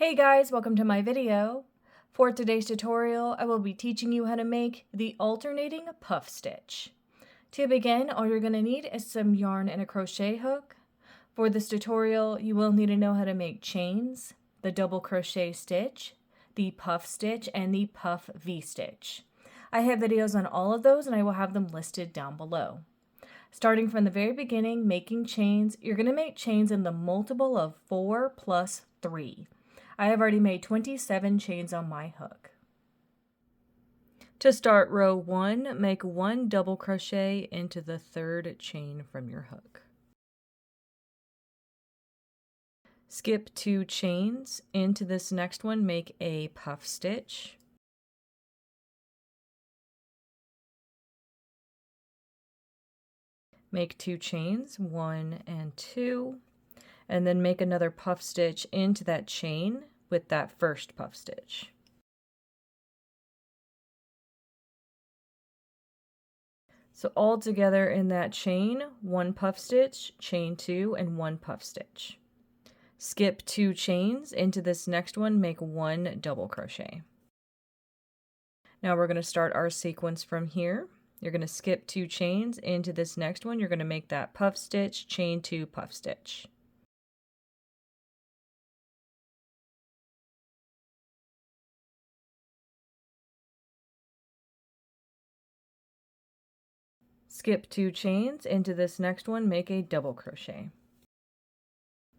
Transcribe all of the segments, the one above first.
Hey guys, welcome to my video. For today's tutorial, I will be teaching you how to make the alternating puff stitch. To begin, all you're going to need is some yarn and a crochet hook. For this tutorial, you will need to know how to make chains, the double crochet stitch, the puff stitch, and the puff V-stitch. I have videos on all of those and I will have them listed down below. Starting from the very beginning, making chains, you're going to make chains in the multiple of 4 plus 3. I have already made 27 chains on my hook. To start row 1, make 1 double crochet into the 3rd chain from your hook. Skip 2 chains. Into this next one, make a puff stitch. Make 2 chains, 1 and 2. And then make another puff stitch into that chain with that first puff stitch. So all together in that chain, 1 puff stitch, chain 2, and 1 puff stitch. Skip 2 chains. Into this next one, make 1 double crochet. Now we're going to start our sequence from here. You're going to skip 2 chains. Into this next one, you're going to make that puff stitch, chain 2, puff stitch. Skip 2 chains. Into this next one, make a double crochet.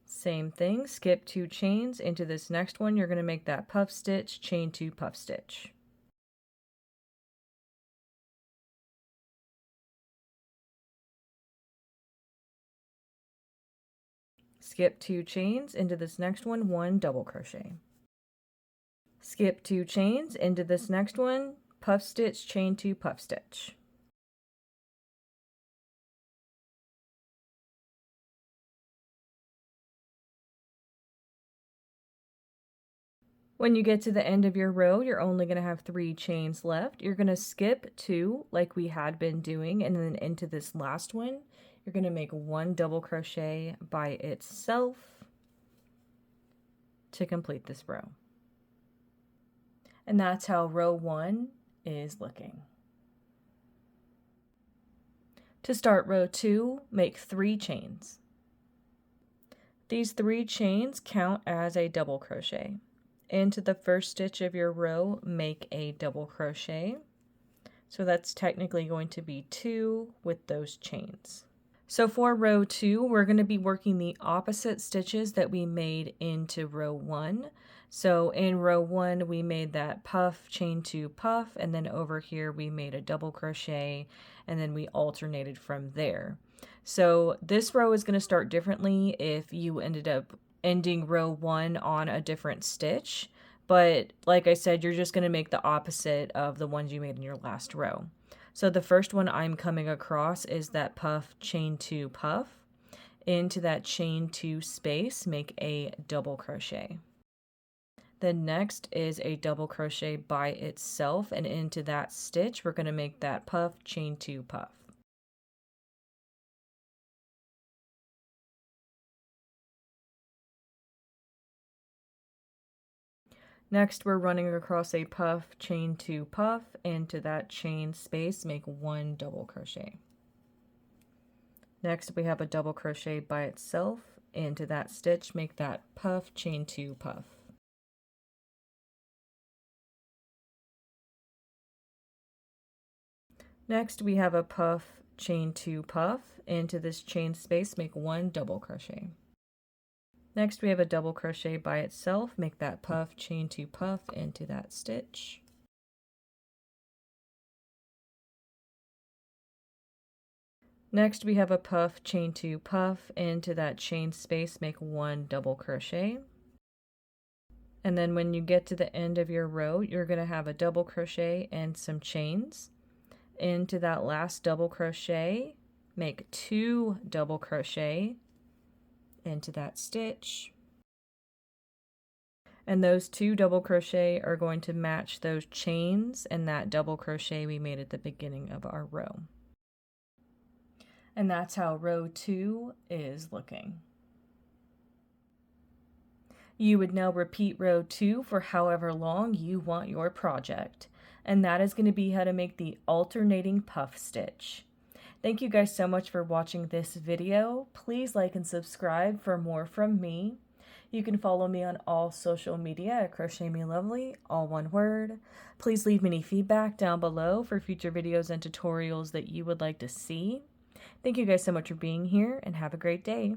Same thing, skip 2 chains. Into this next one, you're going to make that puff stitch, chain 2, puff stitch. Skip 2 chains. Into this next one, 1 double crochet. Skip 2 chains. Into this next one, puff stitch, chain 2, puff stitch. When you get to the end of your row, you're only going to have 3 chains left. You're going to skip 2 like we had been doing, and then into this last one, you're going to make 1 double crochet by itself to complete this row. And that's how row 1 is looking. To start row 2, make 3 chains. These 3 chains count as a double crochet. Into the first stitch of your row, make a double crochet. So that's technically going to be 2 with those chains. So for row 2, we're going to be working the opposite stitches that we made into row 1. So in row 1, we made that puff, chain 2, puff, and then over here we made a double crochet, and then we alternated from there. So this row is going to start differently if you ended up ending row 1 on a different stitch, but like I said, you're just going to make the opposite of the ones you made in your last row. So the first one I'm coming across is that puff, chain 2, puff. Into that chain 2 space, make a double crochet. Then next is a double crochet by itself, and into that stitch we're going to make that puff, chain 2, puff. Next, we're running across a puff, chain 2, puff, and to that chain space, make 1 double crochet. Next, we have a double crochet by itself. Into that stitch, make that puff, chain 2, puff. Next, we have a puff, chain 2, puff. Into this chain space, make 1 double crochet. Next, we have a double crochet by itself. Make that puff, chain 2, puff into that stitch. Next, we have a puff, chain 2, puff into that chain space. Make 1 double crochet. And then when you get to the end of your row, you're going to have a double crochet and some chains. Into that last double crochet, make 2 double crochet into that stitch, and those 2 double crochet are going to match those chains and that double crochet we made at the beginning of our row. And that's how row 2 is looking. You would now repeat row 2 for however long you want your project. And that is going to be how to make the alternating puff stitch. Thank you guys so much for watching this video. Please like and subscribe for more from me. You can follow me on all social media at crochetmelovely, all one word. Please leave me any feedback down below for future videos and tutorials that you would like to see. Thank you guys so much for being here, and have a great day.